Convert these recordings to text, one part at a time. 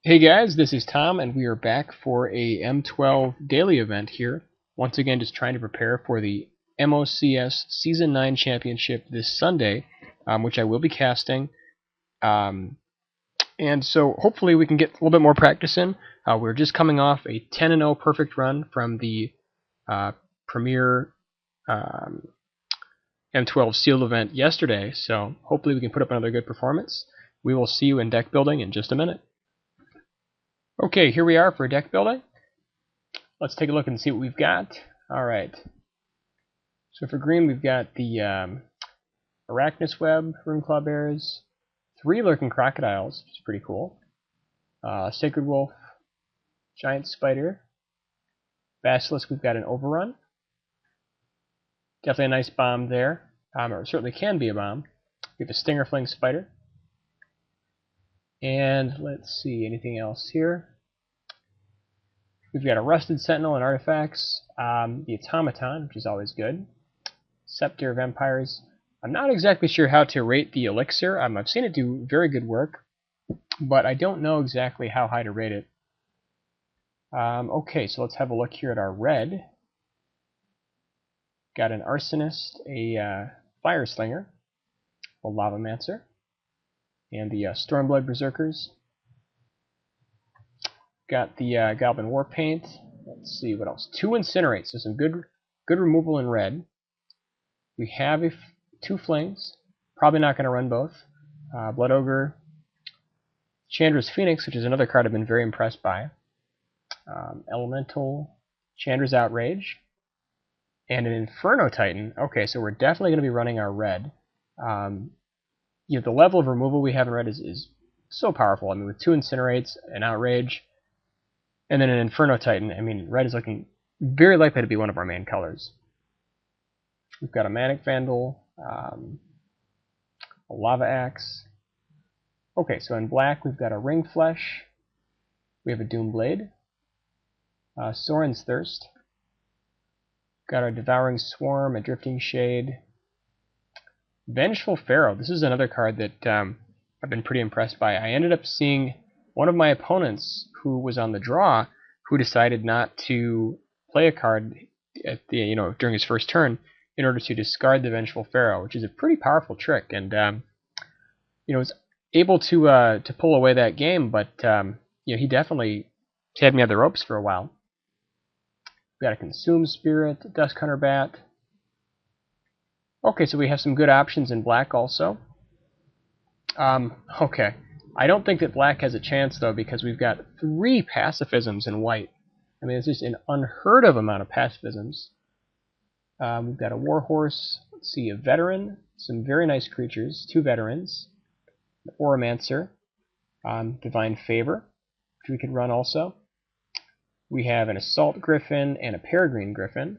Hey guys, this is Tom, and we are back for a M12 daily event here. Once again, just trying to prepare for the MOCS Season 9 Championship this Sunday, which I will be casting. And so hopefully we can get a little bit more practice in. We're just coming off a 10-0 perfect run from the Premier M12 Sealed event yesterday, so hopefully we can put up another good performance. We will see you in deck building in just a minute. Okay, here we are for deck building. Let's take a look and see what we've got. Alright. So for green, we've got the Arachnus Web, Runeclaw Bears, 3 Lurking Crocodiles, which is pretty cool. Sacred Wolf, Giant Spider, Basilisk, we've got an Overrun. Definitely a nice bomb there. Or it certainly can be a bomb. We have a Stinger Fling Spider. And let's see, anything else here? We've got a Rusted Sentinel and Artifacts, the Automaton, which is always good, Scepter of Empires. I'm not exactly sure how to rate the Elixir. I've seen it do very good work, but I don't know exactly how high to rate it. Okay, so let's have a look here at our red. Got an Arsonist, a Fire Slinger, a Lavamancer, and the Stormblood Berserkers. Got the Goblin Warpaint. Let's see what else. 2 Incinerate, so some good removal in red. We have 2 Flings. Probably not going to run both. Blood Ogre, Chandra's Phoenix, which is another card I've been very impressed by. Elemental, Chandra's Outrage, and an Inferno Titan. Okay, so we're definitely going to be running our red. The level of removal we have in red is so powerful. I mean, with 2 Incinerates, an Outrage, and then an Inferno Titan, I mean, red is looking very likely to be one of our main colors. We've got a Manic Vandal, a Lava Axe. Okay, so in black we've got a Ring Flesh, we have a Doomblade, Sorin's Thirst, got our Devouring Swarm, a Drifting Shade, Vengeful Pharaoh. This is another card that I've been pretty impressed by. I ended up seeing one of my opponents who was on the draw who decided not to play a card at the during his first turn in order to discard the Vengeful Pharaoh, which is a pretty powerful trick, and was able to pull away that game, but he definitely had me on the ropes for a while. We've got a Consume Spirit, Dusk Hunter Bat. Okay, so we have some good options in black also. Okay. I don't think that black has a chance, though, because we've got 3 pacifisms in white. I mean, it's just an unheard of amount of pacifisms. We've got a Warhorse, let's see, a Veteran, some very nice creatures, 2 Veterans, an Oromancer, Divine Favor, which we could run also. We have an Assault Griffin and a Peregrine Griffin,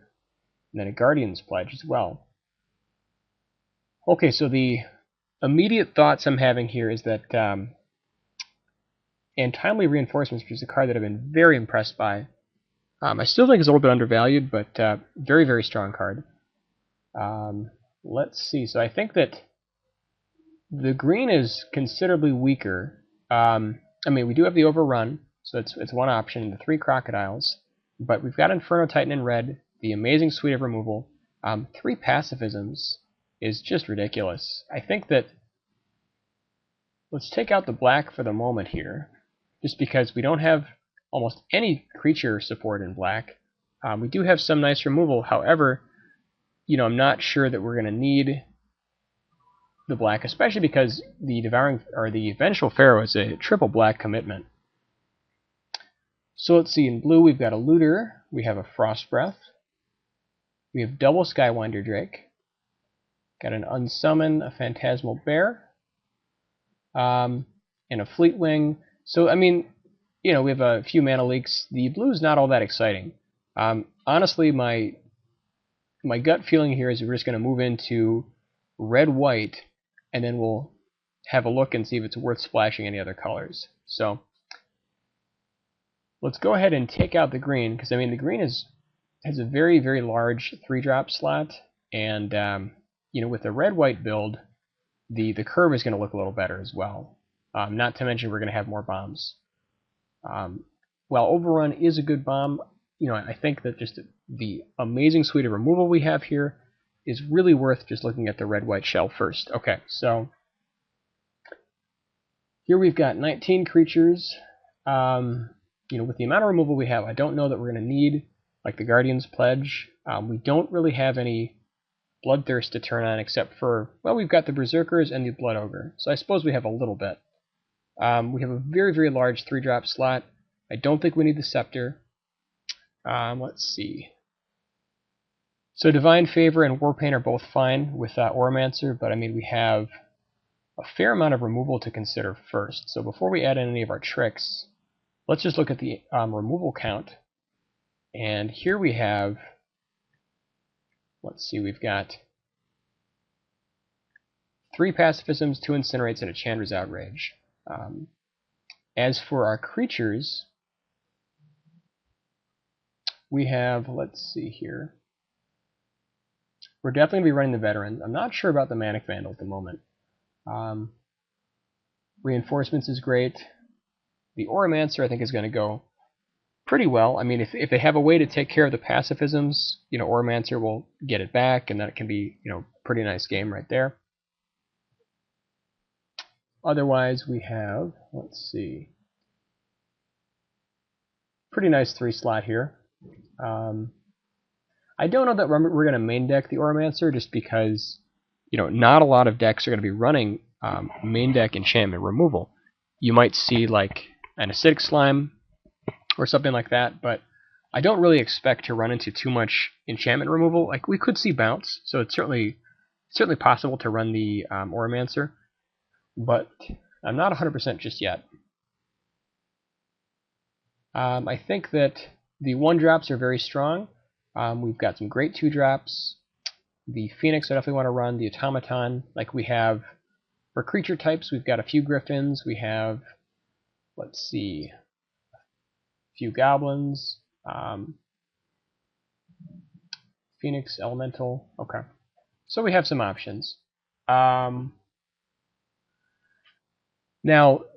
and then a Guardian's Pledge as well. Okay, so the immediate thoughts I'm having here is that and Timely Reinforcements, which is a card that I've been very impressed by. I still think it's a little bit undervalued, but very, very strong card. Let's see. So I think that the green is considerably weaker. I mean, we do have the Overrun, so it's one option, the 3 Crocodiles. But we've got Inferno Titan in red, the amazing Suite of Removal. 3 Pacifisms is just ridiculous. I think that let's take out the black for the moment here, just because we don't have almost any creature support in black. We do have some nice removal. However, I'm not sure that we're going to need the black, especially because the the Vengeful Pharaoh is a triple black commitment. So let's see. In blue, we've got a Looter. We have a Frost Breath. We have double Skywinder Drake. Got an Unsummon, a Phantasmal Bear, and a Fleetwing. So, I mean, we have a few mana leaks. The blue is not all that exciting. Honestly, my gut feeling here is we're just going to move into red-white, and then we'll have a look and see if it's worth splashing any other colors. So let's go ahead and take out the green, because I mean the green has a very, very large 3-drop slot, and with the red-white build, the curve is going to look a little better as well. Not to mention we're going to have more bombs. While Overrun is a good bomb, I think that just the amazing suite of removal we have here is really worth just looking at the red-white shell first. Okay, so here we've got 19 creatures. With the amount of removal we have, I don't know that we're going to need like the Guardian's Pledge. We don't really have any Bloodthirst to turn on except for, well, we've got the Berserkers and the Blood Ogre. So I suppose we have a little bit. We have a very, very large 3-drop slot. I don't think we need the Scepter. Let's see. So Divine Favor and Warpaint are both fine with Oromancer, but I mean, we have a fair amount of removal to consider first. So before we add in any of our tricks, let's just look at the removal count. And here we have, let's see, we've got 3 Pacifisms, 2 Incinerates, and a Chandra's Outrage. As for our creatures, we have, let's see here, we're definitely going to be running the Veteran. I'm not sure about the Manic Vandal at the moment. Reinforcements is great. The Oromancer, I think, is going to go pretty well. I mean, if they have a way to take care of the Pacifisms, Oromancer will get it back, and that can be, pretty nice game right there. Otherwise, we have, let's see, pretty nice 3-slot here. I don't know that we're going to main deck the Oromancer just because, not a lot of decks are going to be running main deck enchantment removal. You might see like an Acidic Slime or something like that, but I don't really expect to run into too much enchantment removal. Like, we could see Bounce, so it's certainly possible to run the Oromancer, but I'm not 100% just yet. I think that the 1-drops are very strong. We've got some great 2-drops. The Phoenix I definitely want to run. The Automaton, like we have for creature types, we've got a few Griffins. We have, let's see, a few Goblins. Phoenix, Elemental. Okay. So we have some options. Now,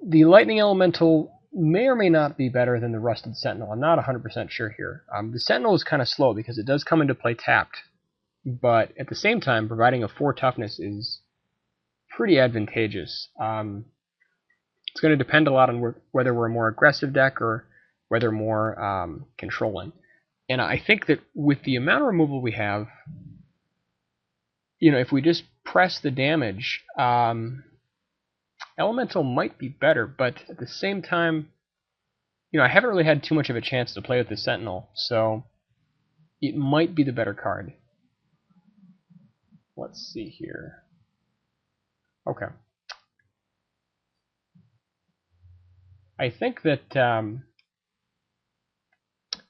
the Lightning Elemental may or may not be better than the Rusted Sentinel. I'm not 100% sure here. The Sentinel is kind of slow because it does come into play tapped, but at the same time, providing a 4 toughness is pretty advantageous. It's going to depend a lot on whether we're a more aggressive deck or whether more controlling. And I think that with the amount of removal we have, if we just press the damage, Elemental might be better, but at the same time, I haven't really had too much of a chance to play with the Sentinel, so it might be the better card. Let's see here. Okay. I think that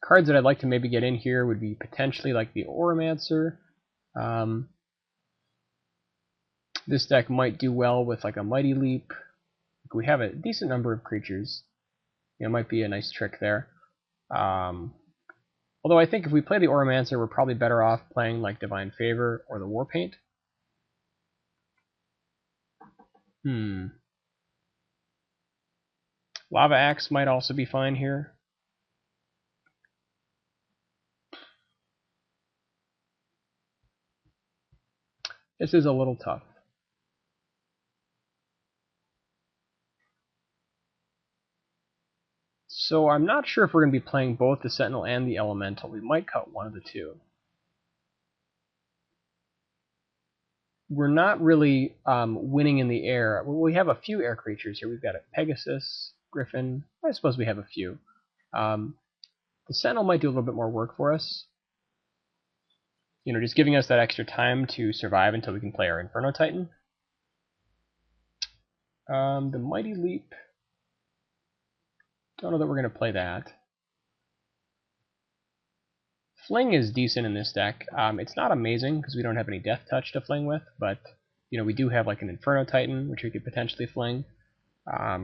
cards that I'd like to maybe get in here would be potentially like the Oromancer. This deck might do well with like a Mighty Leap. We have a decent number of creatures. It might be a nice trick there. Although I think if we play the Oromancer, we're probably better off playing like Divine Favor or the Warpaint. Lava Axe might also be fine here. This is a little tough. So I'm not sure if we're going to be playing both the Sentinel and the Elemental. We might cut one of the two. We're not really winning in the air. Well, we have a few air creatures here. We've got a Pegasus, Griffin. I suppose we have a few. The Sentinel might do a little bit more work for us. Just giving us that extra time to survive until we can play our Inferno Titan. The Mighty Leap. Don't know that we're going to play that. Fling is decent in this deck. It's not amazing because we don't have any Death Touch to fling with, but we do have like an Inferno Titan, which we could potentially fling. I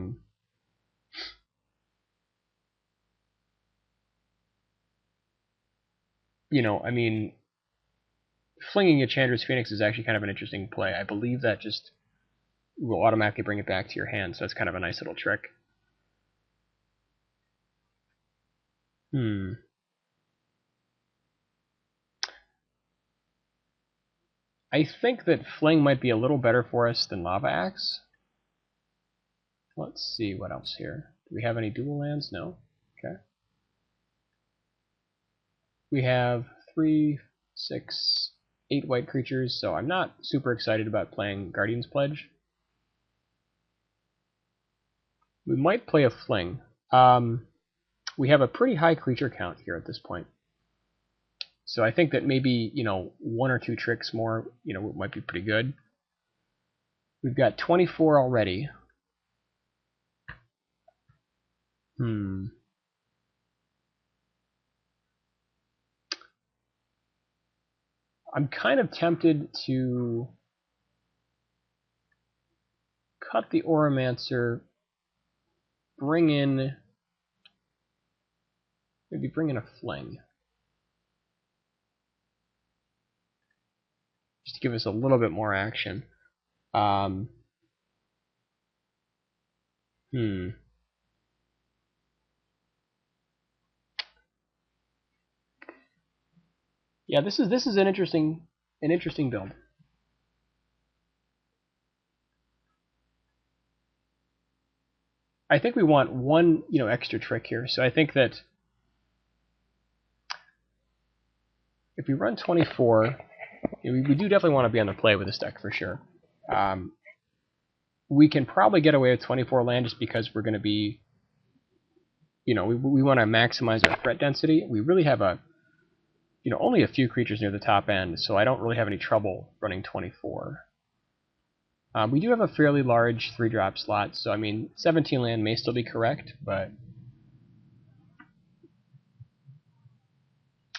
mean, flinging a Chandra's Phoenix is actually kind of an interesting play. I believe that just will automatically bring it back to your hand, so that's kind of a nice little trick. I think that Fling might be a little better for us than Lava Axe. Let's see what else here. Do we have any dual lands? No. Okay. We have 3, 6, 8 white creatures, so I'm not super excited about playing Guardian's Pledge. We might play a Fling. We have a pretty high creature count here at this point. So I think that maybe, 1 or 2 tricks more, might be pretty good. We've got 24 already. I'm kind of tempted to cut the Oromancer, maybe bring in a Fling. Just to give us a little bit more action. Yeah, this is an interesting build. I think we want one, extra trick here. So I think that if we run 24, we do definitely want to be on the play with this deck for sure. We can probably get away with 24 land just because we're going to be, we want to maximize our threat density. We really have only a few creatures near the top end, so I don't really have any trouble running 24. We do have a fairly large 3-drop slot, so 17 land may still be correct, but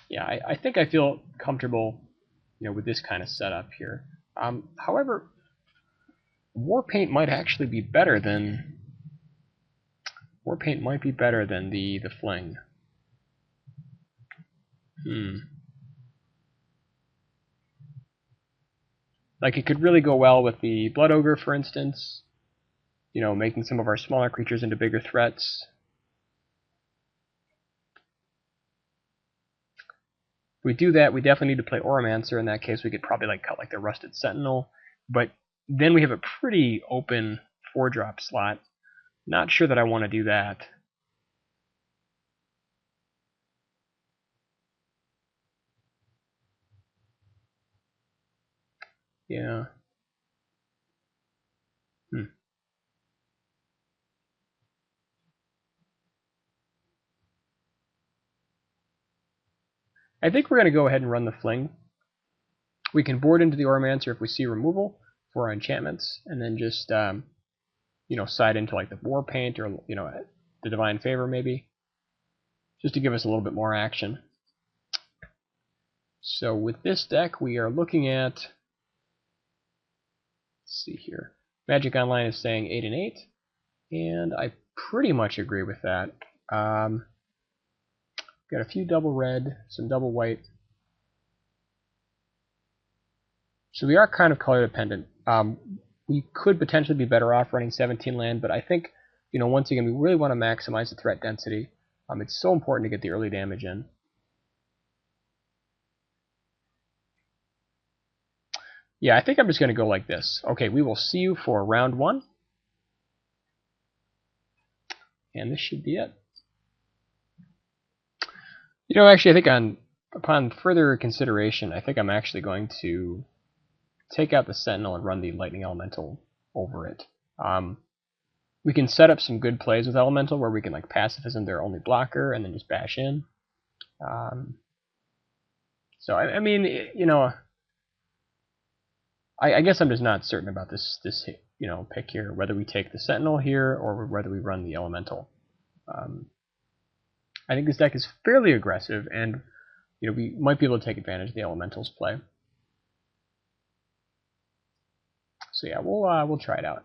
yeah, I think I feel comfortable, with this kind of setup here. However, Warpaint might actually be better than the Fling. Like, it could really go well with the Blood Ogre, for instance. Making some of our smaller creatures into bigger threats. If we do that, we definitely need to play Oromancer. In that case, we could probably cut the Rusted Sentinel. But then we have a pretty open 4-drop slot. Not sure that I want to do that. Yeah. I think we're going to go ahead and run the Fling. We can board into the Oromancer if we see removal for our enchantments, and then just side into the Warpaint or the Divine Favor maybe, just to give us a little bit more action. So with this deck, we are looking at, let's see here, Magic Online is saying 8 and 8, and I pretty much agree with that. Got a few double red, some double white. So we are kind of color dependent. We could potentially be better off running 17 land, but I think, once again, we really want to maximize the threat density. It's so important to get the early damage in. Yeah, I think I'm just going to go like this. Okay, we will see you for round 1. And this should be it. Actually, I think upon further consideration, I think I'm actually going to take out the Sentinel and run the Lightning Elemental over it. We can set up some good plays with Elemental where we can Pacifism their only blocker and then just bash in. So I guess I'm just not certain about this pick here, whether we take the Sentinel here or whether we run the Elemental. I think this deck is fairly aggressive, and we might be able to take advantage of the Elemental's play. So yeah, we'll try it out.